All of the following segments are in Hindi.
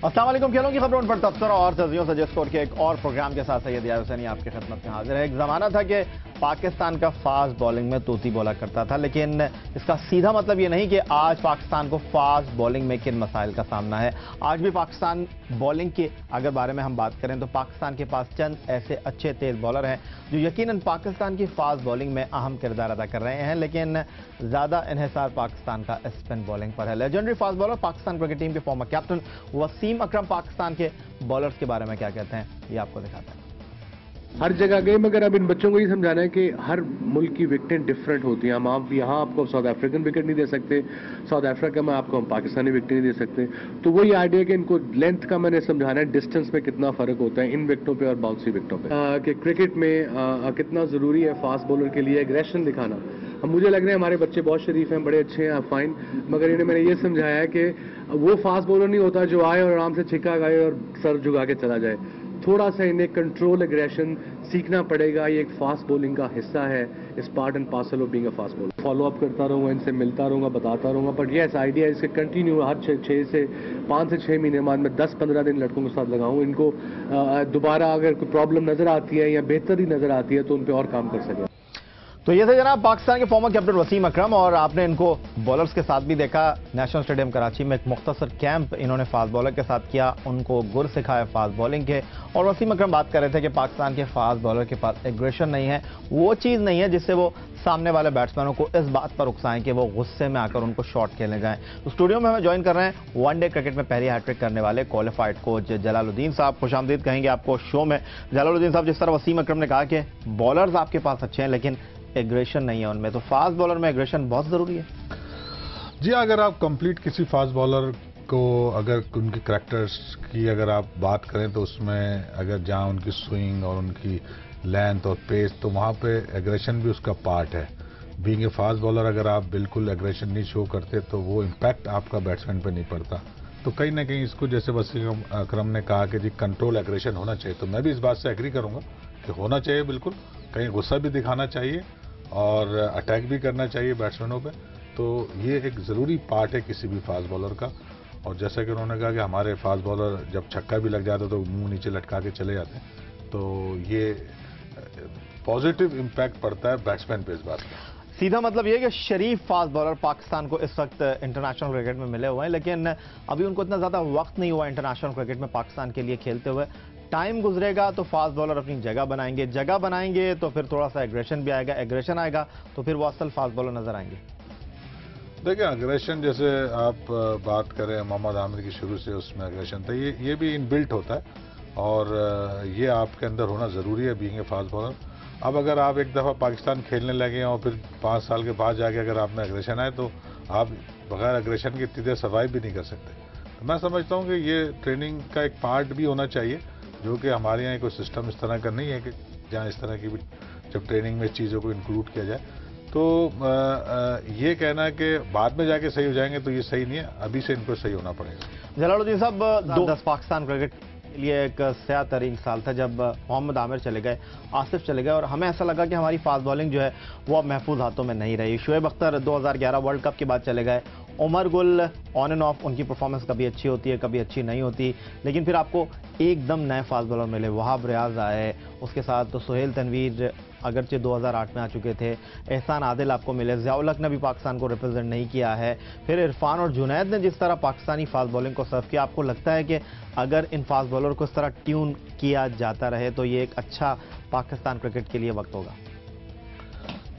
अस्सलाम वालेकुम। खेलों की खबरों पर तबसर और तजियों से स्कोर के एक और प्रोग्राम के साथ सैयद यार हुसैनी आपकी खिदमत में हाजिर है। एक ज़माना था कि पाकिस्तान का फास्ट बॉलिंग में तोती बोला करता था, लेकिन इसका सीधा मतलब ये नहीं कि आज पाकिस्तान को फास्ट बॉलिंग में किन मसाइल का सामना है। आज भी पाकिस्तान बॉलिंग के अगर बारे में हम बात करें तो पाकिस्तान के पास चंद ऐसे अच्छे तेज बॉलर हैं जो यकीनन पाकिस्तान की फास्ट बॉलिंग में अहम किरदार अदा कर रहे हैं, लेकिन ज़्यादा इन्हिसार पाकिस्तान का स्पिन बॉलिंग पर है। Legendary fast bowler Pakistan cricket team के फॉर्मर कैप्टन वसीम अकरम पाकिस्तान के बॉलर्स के बारे में क्या कहते हैं, ये आपको दिखाते हैं। हर जगह गए, मगर अब इन बच्चों को ये समझाना है कि हर मुल्क की विकेटें डिफरेंट होती हैं। हम आप यहाँ आपको साउथ अफ्रीकन विकेट नहीं दे सकते, साउथ अफ्रीका में आपको हम पाकिस्तानी विकेट नहीं दे सकते। तो वही आइडिया कि इनको लेंथ का मैंने समझाना है, डिस्टेंस में कितना फ़र्क होता है इन विकेटों पे और बाउंसी विकेटों पे, कि क्रिकेट में कितना ज़रूरी है फास्ट बॉलर के लिए एग्रेशन दिखाना। अब मुझे लग रहा है हमारे बच्चे बहुत शरीफ हैं, बड़े अच्छे हैं, फाइन, मगर इन्हें मैंने ये समझाया है कि वो फास्ट बॉलर नहीं होता जो आए और आराम से छिक्का गाए और सर झुका के चला जाए। थोड़ा सा इन्हें कंट्रोल एग्रेशन सीखना पड़ेगा। ये एक फास्ट बॉलिंग का हिस्सा है, इस part and parcel of being a fast bowler. Follow up करता रहूँगा, इनसे मिलता रहूँगा, बताता रहूँगा, बट यस आइडिया इसके कंटिन्यू हर 5 से 6 महीने बाद मैं 10-15 दिन लड़कों के साथ लगाऊँ। इनको दोबारा अगर कोई प्रॉब्लम नजर आती है या बेहतरी नजर आती है तो उन पर और काम कर सकें। तो ये थे जनाब पाकिस्तान के फॉर्मर कैप्टन वसीम अकरम, और आपने इनको बॉलर्स के साथ भी देखा। नेशनल स्टेडियम कराची में एक मुख्तसर कैंप इन्होंने फास्ट बॉलर के साथ किया, उनको गुर सिखाया फास्ट बॉलिंग के। और वसीम अकरम बात कर रहे थे कि पाकिस्तान के फास्ट बॉलर के पास एग्रेशन नहीं है, वो चीज़ नहीं है जिससे वो सामने वाले बैट्समैनों को इस बात पर उकसाएं कि वो गुस्से में आकर उनको शॉट खेलने जाएं। तो स्टूडियो में हमें ज्वाइन कर रहे हैं वनडे क्रिकेट में पहली हैट्रिक करने वाले क्वालिफाइड कोच जलालुद्दीन साहब। खुशामदीद कहेंगे आपको शो में। जलालुद्दीन साहब, जिस तरह वसीम अकरम ने कहा कि बॉलर्स आपके पास अच्छे हैं लेकिन एग्रेशन नहीं है उनमें, तो फास्ट बॉलर में एग्रेशन बहुत जरूरी है। जी, अगर आप कंप्लीट किसी फास्ट बॉलर को अगर उनके करैक्टर्स की अगर आप बात करें तो उसमें अगर जहां उनकी स्विंग और उनकी लेंथ और पेस, तो वहां पे एग्रेशन भी उसका पार्ट है। बीइंग ए फास्ट बॉलर अगर आप बिल्कुल एग्रेशन नहीं शो करते तो वो इम्पैक्ट आपका बैट्समैन पे नहीं पड़ता। तो कहीं ना कहीं इसको जैसे वसीम अकरम ने कहा कि जी कंट्रोल एग्रेशन होना चाहिए, तो मैं भी इस बात से एग्री करूंगा कि होना चाहिए बिल्कुल। कहीं गुस्सा भी दिखाना चाहिए और अटैक भी करना चाहिए बैट्समैनों पे। तो ये एक ज़रूरी पार्ट है किसी भी फास्ट बॉलर का। और जैसा कि उन्होंने कहा कि हमारे फास्ट बॉलर जब छक्का भी लग जाता तो मुंह नीचे लटका के चले जाते हैं, तो ये पॉजिटिव इम्पैक्ट पड़ता है बैट्समैन पे इस बात का। सीधा मतलब ये कि शरीफ फास्ट बॉलर पाकिस्तान को इस वक्त इंटरनेशनल क्रिकेट में मिले हुए हैं, लेकिन अभी उनको इतना ज़्यादा वक्त नहीं हुआ इंटरनेशनल क्रिकेट में पाकिस्तान के लिए खेलते हुए। टाइम गुजरेगा तो फास्ट बॉलर अपनी जगह बनाएंगे तो फिर थोड़ा सा एग्रेशन भी आएगा, एग्रेशन आएगा तो फिर वो असल फास्ट बॉलर नजर आएंगे। देखिए, एग्रेशन जैसे आप बात करें मोहम्मद आमिर की शुरू से उसमें एग्रेशन था, ये भी इनबिल्ट होता है और ये आपके अंदर होना ज़रूरी है बीइंग ए फास्ट बॉलर। अब अगर आप एक दफ़ा पाकिस्तान खेलने लगे और फिर 5 साल के बाद जाके अगर आप में एग्रेशन आए तो आप बगैर एग्रेशन के इतनी देर सर्वाइव भी नहीं कर सकते। तो मैं समझता हूँ कि ये ट्रेनिंग का एक पार्ट भी होना चाहिए, जो कि हमारे यहाँ कोई सिस्टम इस तरह का नहीं है कि जहाँ इस तरह की भी जब ट्रेनिंग में चीज़ों को इंक्लूड किया जाए। तो ये कहना है कि बाद में जाके सही हो जाएंगे तो ये सही नहीं है, अभी से इनको सही होना पड़ेगा। जलालुद्दीन साहब, 10 पाकिस्तान क्रिकेट के लिए एक स्याह तरीन साल था जब मोहम्मद आमिर चले गए, आसिफ चले गए, और हमें ऐसा लगा कि हमारी फास्ट बॉलिंग जो है वो अब महफूज हाथों में नहीं रही। शुएब अख्तर 2011 वर्ल्ड कप के बाद चले गए। Umar Gul on end of, उनकी परफॉर्मेंस कभी अच्छी होती है कभी अच्छी नहीं होती, लेकिन फिर आपको एकदम नए फास्ट बॉलर मिले। वहाब रियाज आए, उसके साथ तो सुहेल तनवीर अगरचे 2008 में आ चुके थे, एहसान आदिल आपको मिले, ज़ियाउल हक ने भी पाकिस्तान को रिप्रेजेंट नहीं किया है, फिर इरफान और जुनैद ने जिस तरह पाकिस्तानी फास्ट बॉलिंग को सर्व किया, आपको लगता है कि अगर इन फास्ट बॉलर को इस तरह ट्यून किया जाता रहे तो ये एक अच्छा पाकिस्तान क्रिकेट के लिए वक्त होगा?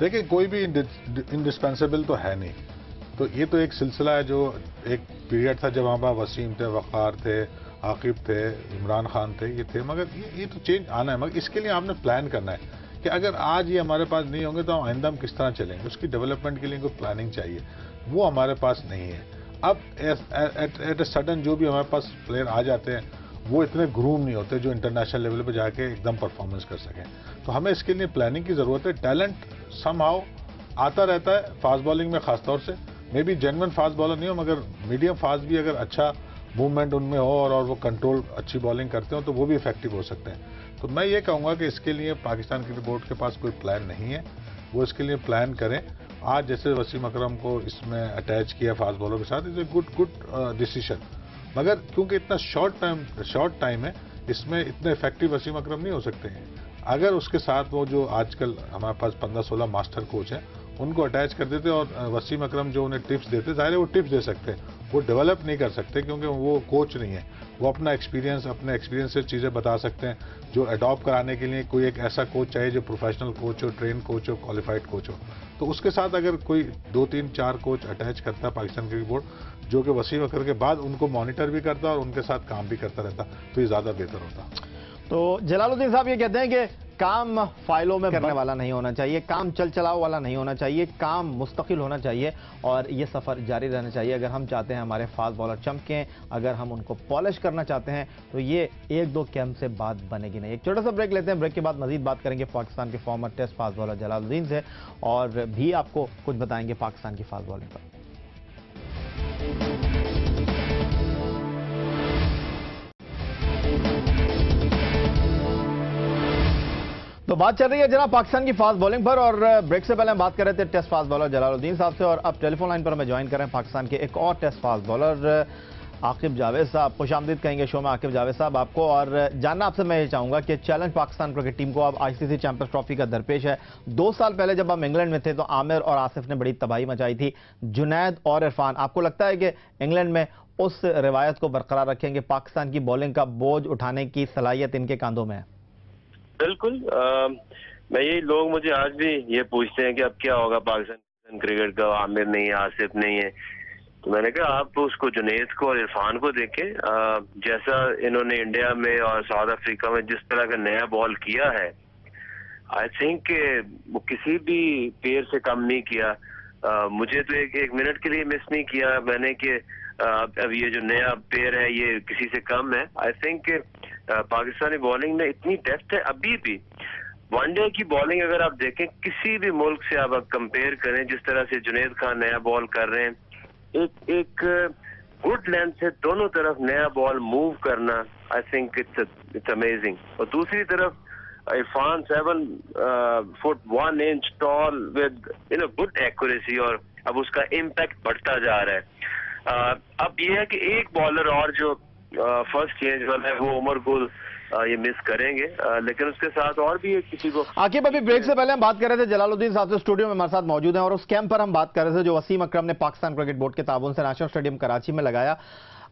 देखिए, कोई भी इंडिस्पेंसेबल तो है नहीं, तो ये तो एक सिलसिला है। जो एक पीरियड था जब वहाँ वसीम थे, वक़ार थे, आकिब थे, इमरान खान थे, ये थे, मगर ये तो चेंज आना है। मगर इसके लिए आपने प्लान करना है कि अगर आज ये हमारे पास नहीं होंगे तो आइंदा हम किस तरह चलेंगे, उसकी डेवलपमेंट के लिए कोई प्लानिंग चाहिए, वो हमारे पास नहीं है। अब एट ए सडन जो भी हमारे पास प्लेयर आ जाते हैं वो इतने ग्रूम नहीं होते जो इंटरनेशनल लेवल पे जाके एकदम परफॉर्मेंस कर सकें। तो हमें इसके लिए प्लानिंग की ज़रूरत है। टैलेंट समहाउ आता रहता है फास्ट बॉलिंग में, खासतौर से may be genuine fast bowler नहीं हो मगर मीडियम फास्ट भी अगर अच्छा मूवमेंट उनमें हो और वो कंट्रोल अच्छी बॉलिंग करते हो तो वो भी इफेक्टिव हो सकते हैं। तो मैं ये कहूँगा कि इसके लिए पाकिस्तान क्रिकेट बोर्ड के पास कोई प्लान नहीं है, वो इसके लिए प्लान करें। आज जैसे वसीम अकरम को इसमें अटैच किया फास्ट बॉलर के साथ, इज ए गुड डिसीजन। मगर क्योंकि इतना शॉर्ट टाइम है, इसमें इतने इफेक्टिव वसीम अकरम नहीं हो सकते हैं। अगर उसके साथ वो जो आजकल हमारे पास 15-16 मास्टर कोच हैं, उनको अटैच कर देते और वसीम अकरम जो उन्हें टिप्स देते, ज़ाहिर है वो टिप्स दे सकते हैं, वो डेवलप नहीं कर सकते क्योंकि वो कोच नहीं है। वो अपने एक्सपीरियंस से चीज़ें बता सकते हैं। जो अडॉप्ट कराने के लिए कोई एक ऐसा कोच चाहिए जो प्रोफेशनल कोच हो, ट्रेन कोच हो, क्वालिफाइड कोच हो। तो उसके साथ अगर कोई 2, 3, 4 कोच अटैच करता है पाकिस्तान क्रिकेट बोर्ड, जो कि वसीम अकरम के बाद उनको मॉनिटर भी करता और उनके साथ काम भी करता रहता, तो ये ज़्यादा बेहतर होता। तो जलालुद्दीन साहब ये कहते हैं कि काम फाइलों में करने वाला नहीं होना चाहिए, काम चल चलाओ वाला नहीं होना चाहिए, काम मुस्तकिल होना चाहिए और ये सफ़र जारी रहना चाहिए। अगर हम चाहते हैं हमारे फास्ट बॉलर चमकें, अगर हम उनको पॉलिश करना चाहते हैं, तो ये 1-2 कैंप से बात बनेगी नहीं। एक छोटा सा ब्रेक लेते हैं, ब्रेक के बाद मजीद बात करेंगे पाकिस्तान के former test fast bowler Jalaluddin से और भी आपको कुछ बताएंगे पाकिस्तान की फास्ट बॉलिंग पर। तो बात चल रही है जनाब पाकिस्तान की फास्ट बॉलिंग पर और ब्रेक से पहले हम बात कर रहे थे टेस्ट फास्ट बॉलर जलालुद्दीन साहब से और अब टेलीफोन लाइन पर हमें ज्वाइन कर रहे हैं पाकिस्तान के एक और test fast bowler Aqib Javed साहब। खुशामदीद कहेंगे शो में आकिब जावेद साहब आपको और जानना आपसे मैं ये चाहूंगा कि चैलेंज पाकिस्तान क्रिकेट टीम को अब आईसीसी चैंपियंस ट्रॉफी का दरपेश है। 2 साल पहले जब हम इंग्लैंड में थे तो आमिर और आसिफ ने बड़ी तबाही मचाई थी, जुनैद और इरफान। आपको लगता है कि इंग्लैंड में उस रिवायत को बरकरार रखेंगे, पाकिस्तान की बॉलिंग का बोझ उठाने की सलाहियत इनके कांधों में है? बिल्कुल। मैं यही लोग मुझे आज भी ये पूछते हैं कि अब क्या होगा पाकिस्तान क्रिकेट का, आमिर नहीं है, आसिफ नहीं है। तो मैंने कहा आप उसको जुनैद को और इरफान को देखें, जैसा इन्होंने इंडिया में और साउथ अफ्रीका में जिस तरह का नया बॉल किया है, आई थिंक वो किसी भी पेयर से कम नहीं किया। मुझे तो एक मिनट के लिए मिस नहीं किया मैंने कि अब ये जो नया पेयर है ये किसी से कम है। आई थिंक पाकिस्तानी बॉलिंग में इतनी डेप्थ है अभी भी। वनडे की बॉलिंग अगर आप देखें किसी भी मुल्क से आप कंपेयर करें, जिस तरह से जुनैद खान नया बॉल कर रहे हैं, एक गुड लेंथ से दोनों तरफ नया बॉल मूव करना, आई थिंक इट्स अमेजिंग। और दूसरी तरफ Irfan 7 foot 1 inch toll with good accuracy और अब उसका इम्पैक्ट बढ़ता जा रहा है। अब ये है कि एक बॉलर और जो फर्स्ट चेंज वाला है वो उमर गुल ये मिस करेंगे, लेकिन उसके साथ और भी किसी को। आकिब अभी ब्रेक से पहले हम बात कर रहे थे जलालुद्दीन साहब से, स्टूडियो में हमारे साथ मौजूद हैं और उस कैंप पर हम बात कर रहे थे जो वसीम अकरम ने पाकिस्तान क्रिकेट बोर्ड के ताबून से नेशनल स्टेडियम कराची में लगाया।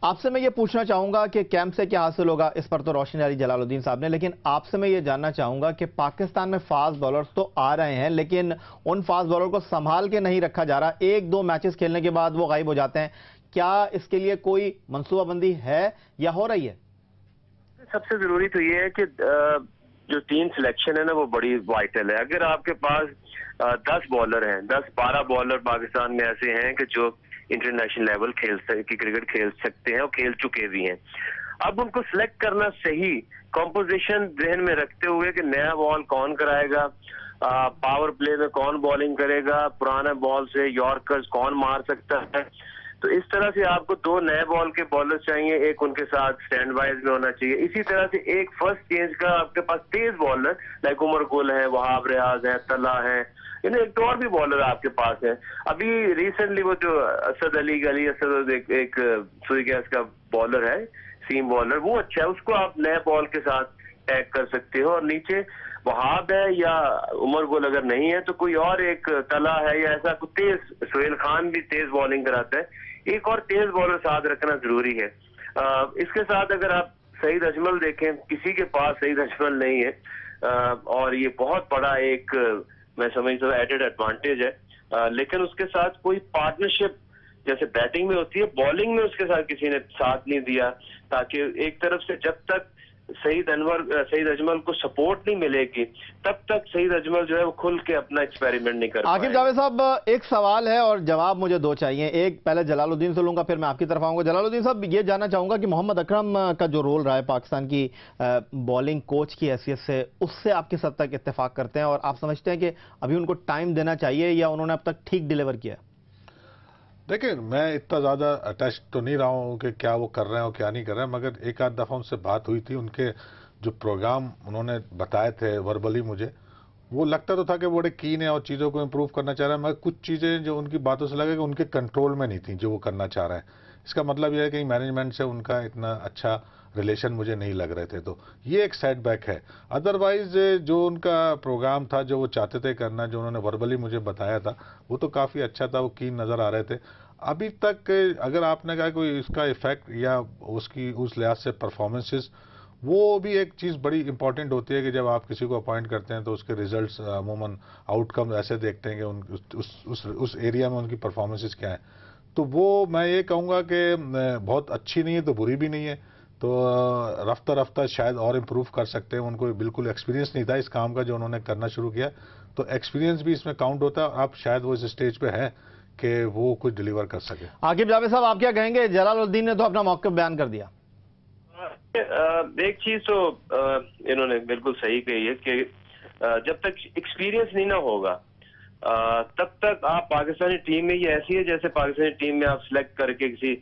आपसे मैं ये पूछना चाहूंगा कि कैंप से क्या हासिल होगा, इस पर तो रोशनी डाली जलालुद्दीन साहब ने, लेकिन आपसे मैं ये जानना चाहूंगा कि पाकिस्तान में फास्ट बॉलर्स तो आ रहे हैं लेकिन उन फास्ट बॉलर को संभाल के नहीं रखा जा रहा, 1-2 मैचेस खेलने के बाद वो गायब हो जाते हैं। क्या इसके लिए कोई मनसूबाबंदी है या हो रही है? सबसे जरूरी तो ये है कि जो टीम सिलेक्शन है ना वो बड़ी वाइटल है। अगर आपके पास 10 बॉलर हैं, 10-12 बॉलर पाकिस्तान में ऐसे हैं कि जो इंटरनेशनल लेवल की क्रिकेट खेल सकते हैं और खेल चुके भी हैं, अब उनको सिलेक्ट करना सही कॉम्पोजिशन ध्यान में रखते हुए कि नया बॉल कौन कराएगा, पावर प्ले में कौन बॉलिंग करेगा, पुराने बॉल से यॉर्कर्स कौन मार सकता है। तो इस तरह से आपको 2 नए बॉल के बॉलर चाहिए, एक उनके साथ स्टैंड वाइज में होना चाहिए। इसी तरह से एक फर्स्ट चेंज का आपके पास तेज बॉलर लाइक उमर गुल है, वहाब रियाज है, तला है, एक तो और भी बॉलर आपके पास है। अभी रिसेंटली वो जो असद असद एक सुई गैस का बॉलर है, सीम बॉलर, वो अच्छा है, उसको आप नए बॉल के साथ टैग कर सकते हो। और नीचे वहाब है या उमर गुल अगर नहीं है तो कोई और एक तला है या ऐसा कुछ तेज, सोहेल खान भी तेज बॉलिंग कराता है, एक और तेज बॉलर साथ रखना जरूरी है। इसके साथ अगर आप सईद अजमल देखें, किसी के पास सईद अजमल नहीं है और ये बहुत बड़ा एक मैं समझता हूँ एडेड एडवांटेज है, लेकिन उसके साथ कोई पार्टनरशिप जैसे बैटिंग में होती है, बॉलिंग में उसके साथ किसी ने साथ नहीं दिया, ताकि एक तरफ से जब तक सईद अजमल को सपोर्ट नहीं मिलेगी तब तक सईद अजमल जो है वो खुल के अपना एक्सपेरिमेंट नहीं कर पाएगा। आकिब जावेद साहब एक सवाल है और जवाब मुझे 2 चाहिए। एक पहले जलालुद्दीन से लूंगा फिर मैं आपकी तरफ आऊंगा। जलालुद्दीन साहब ये जानना चाहूंगा कि मोहम्मद अकरम का जो रोल रहा है पाकिस्तान की बॉलिंग कोच की हैसियत से, उससे आप किस हद तक इत्तेफाक करते हैं और आप समझते हैं कि अभी उनको टाइम देना चाहिए या उन्होंने अब तक ठीक डिलीवर किया? देखिए, मैं इतना ज़्यादा अटैच तो नहीं रहा हूँ कि क्या वो कर रहे हैं और क्या नहीं कर रहे हैं, मगर एक आध दफ़ा उनसे बात हुई थी, उनके जो प्रोग्राम उन्होंने बताए थे वर्बली मुझे, वो लगता तो था कि बड़े कीन है और चीज़ों को इम्प्रूव करना चाह रहे हैं, मगर कुछ चीज़ें जो उनकी बातों से लगे कि उनके कंट्रोल में नहीं थी जो वो करना चाह रहे हैं। इसका मतलब यह है कि मैनेजमेंट से उनका इतना अच्छा रिलेशन मुझे नहीं लग रहे थे, तो ये एक सेटबैक है। अदरवाइज जो उनका प्रोग्राम था, जो वो चाहते थे करना, जो उन्होंने वर्बली मुझे बताया था, वो तो काफ़ी अच्छा था, वो कीन नज़र आ रहे थे। अभी तक अगर आपने कहा कोई इसका इफेक्ट या उसकी उस लिहाज से परफॉर्मेंसेस, वो भी एक चीज़ बड़ी इंपॉर्टेंट होती है कि जब आप किसी को अपॉइंट करते हैं तो उसके रिजल्ट्स अमूमन आउटकम ऐसे देखते हैं कि उस एरिया में उनकी परफॉर्मेंसेस क्या है। तो वो मैं ये कहूँगा कि बहुत अच्छी नहीं है तो बुरी भी नहीं है, तो रफ्ता रफ्ता शायद और इम्प्रूव कर सकते हैं। उनको बिल्कुल एक्सपीरियंस नहीं था इस काम का जो उन्होंने करना शुरू किया, तो एक्सपीरियंस भी इसमें काउंट होता है। अब शायद वो इस स्टेज पे है कि वो कुछ डिलीवर कर सके। आकिब जावेद साहब, आप क्या कहेंगे? जलालुद्दीन ने तो अपना मौक़िफ़ बयान कर दिया। एक चीज तो इन्होंने बिल्कुल सही कही है कि जब तक एक्सपीरियंस नहीं ना होगा तब तक आप पाकिस्तानी टीम में, ये ऐसी है जैसे पाकिस्तानी टीम में आप सिलेक्ट करके किसी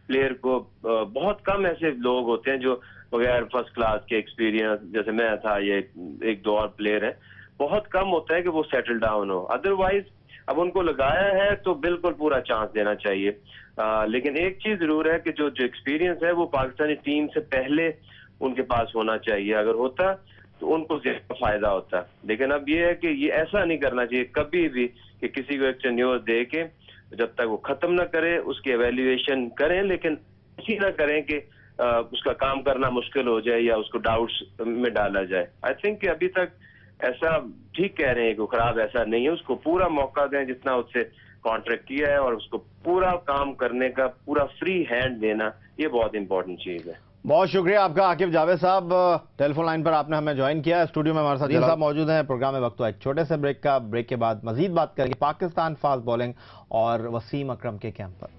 प्लेयर को, बहुत कम ऐसे लोग होते हैं जो बगैर फर्स्ट क्लास के एक्सपीरियंस, जैसे मैं था, ये एक दो और प्लेयर है, बहुत कम होता है कि वो सेटल डाउन हो। अदरवाइज अब उनको लगाया है तो बिल्कुल पूरा चांस देना चाहिए। लेकिन एक चीज जरूर है कि जो एक्सपीरियंस है वो पाकिस्तानी टीम से पहले उनके पास होना चाहिए। अगर होता तो उनको ज्यादा फायदा होता। लेकिन अब ये है कि ये ऐसा नहीं करना चाहिए कभी भी कि किसी को एक टेन्योर दे के जब तक वो खत्म ना करे उसकी एवेल्युएशन करें, लेकिन ऐसी ना करें कि उसका काम करना मुश्किल हो जाए या उसको डाउट्स में डाला जाए। आई थिंक कि अभी तक ऐसा, ठीक कह रहे हैं कि खराब ऐसा नहीं है, उसको पूरा मौका दें जितना उससे कॉन्ट्रैक्ट किया है, और उसको पूरा काम करने का पूरा फ्री हैंड देना, ये बहुत इंपॉर्टेंट चीज है। बहुत शुक्रिया आपका आकिब जावेद साहब, टेलीफोन लाइन पर आपने हमें ज्वाइन किया। स्टूडियो में हमारे साथ जलील साहब मौजूद हैं। प्रोग्राम में वक्त हुआ एक छोटे से ब्रेक का। ब्रेक के बाद मजीद बात करेंगे पाकिस्तान फास्ट बॉलिंग और वसीम अकरम के कैंप पर।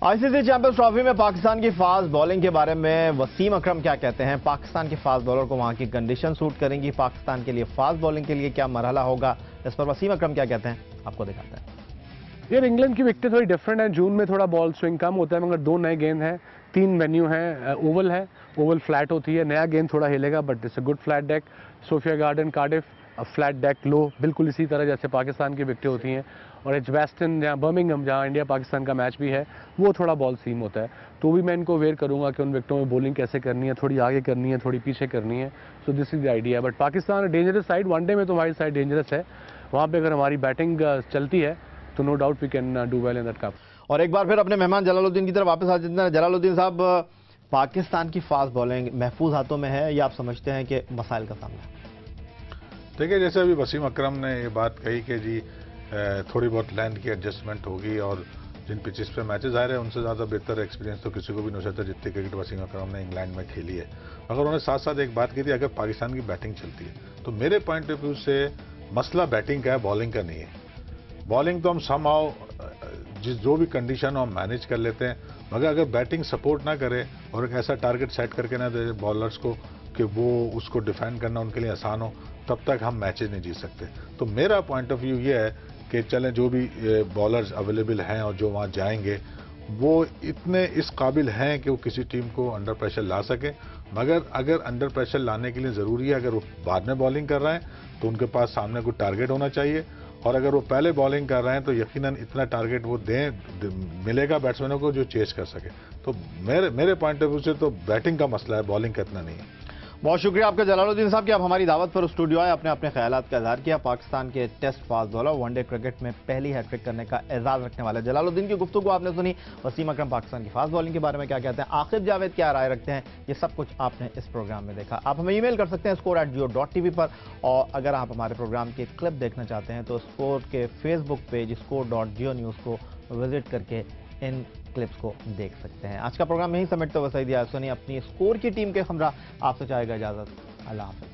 आईसीसी चैंपियंस ट्रॉफी में पाकिस्तान की फास्ट बॉलिंग के बारे में वसीम अकरम क्या कहते हैं? पाकिस्तान के फास्ट बॉलर को वहां की कंडीशन सूट करेंगी? पाकिस्तान के लिए फास्ट बॉलिंग के लिए क्या मरहला होगा? इस पर वसीम अकरम क्या कहते हैं, आपको दिखाते हैं। यार इंग्लैंड की विकेटें थोड़ी डिफरेंट है। जून में थोड़ा बॉल स्विंग कम होता है, मगर 2 नए गेंद हैं, 3 वेन्यू हैं। ओवल है, ओवल फ्लैट होती है, नया गेंद थोड़ा हिलेगा but it's a good flat deck. Sophia Garden, Cardiff, flat deck लो, बिल्कुल इसी तरह जैसे पाकिस्तान की विकेटें होती हैं। और एजबेस्टन जहाँ बर्मिंघम, जहाँ इंडिया पाकिस्तान का मैच भी है, वो थोड़ा बॉल सीम होता है। तो भी मैं इनको अवेयर करूँगा कि उन विकेटों में बॉलिंग कैसे करनी है, थोड़ी आगे करनी है, थोड़ी पीछे करनी है। So this is the idea. But Pakistan dangerous side, one day में तो हमारी साइड डेंजरस है। वहाँ पर अगर हमारी बैटिंग चलती है तो no doubt we can do well in that cup. और एक बार फिर अपने मेहमान जलालुद्दीन की तरफ वापस आ जाते हैं। जलालुद्दीन साहब, पाकिस्तान की फास्ट बॉलिंग महफूज हाथों में है या आप समझते हैं कि मसाइल का सामना? देखिए, जैसे अभी वसीम अकरम ने ये बात कही कि जी थोड़ी बहुत लैंड की एडजस्टमेंट होगी, और जिन पिचेस पे मैचेस आ रहे हैं उनसे ज़्यादा बेहतर एक्सपीरियंस तो किसी को भी नहीं हो सकता जितनी क्रिकेट वसीम अकरम ने इंग्लैंड में खेली है। मगर उन्होंने साथ साथ एक बात की थी, अगर पाकिस्तान की बैटिंग चलती है तो मेरे पॉइंट ऑफ व्यू से मसला बैटिंग का है, बॉलिंग का नहीं है। बॉलिंग तो हम समहाउ जो भी कंडीशन हो हम मैनेज कर लेते हैं, मगर अगर बैटिंग सपोर्ट ना करे और एक ऐसा टारगेट सेट करके ना दे बॉलर्स को कि वो उसको डिफेंड करना उनके लिए आसान हो, तब तक हम मैचेज नहीं जीत सकते। तो मेरा पॉइंट ऑफ व्यू ये है कि चलें, जो भी बॉलर्स अवेलेबल हैं और जो वहाँ जाएंगे वो इतने इस काबिल हैं कि वो किसी टीम को अंडर प्रेशर ला सकें। मगर अगर अंडर प्रेशर लाने के लिए ज़रूरी है, अगर वो बाद में बॉलिंग कर रहे हैं तो उनके पास सामने कोई टारगेट होना चाहिए, और अगर वो पहले बॉलिंग कर रहे हैं तो यकीनन इतना टारगेट वो मिलेगा बैट्समैनों को जो चेस कर सके। तो मेरे पॉइंट ऑफ व्यू से तो बैटिंग का मसला है, बॉलिंग का इतना नहीं है। बहुत शुक्रिया आपका जलालुद्दीन साहब कि आप हमारी दावत पर स्टूडियो आए, अपने अपने ख्यालात का इजहार किया। पाकिस्तान के test fast bowler, one day cricket में पहली हैट्रिक करने का एजाज रखने वाले जलालुद्दीन की गुफ्तगू आपने सुनी। वसीम अकरम पाकिस्तान की फास्ट बॉलिंग के बारे में क्या कहते हैं, आकिब जावेद क्या राय रखते हैं, ये सब कुछ आपने इस प्रोग्राम में देखा। आप हमें ईमेल कर सकते हैं score@geo.tv पर, और अगर आप हमारे प्रोग्राम के क्लिप देखना चाहते हैं तो स्कोर के फेसबुक पेज score.geo न्यूज़ को विजिट करके इन क्लिप्स को देख सकते हैं। आज का प्रोग्राम यहीं समेटते हुए सईद यासुनी अपनी स्कोर की टीम के हमरा आपसे चाहेगा इजाजत। अल्लाह हाफ़िज़।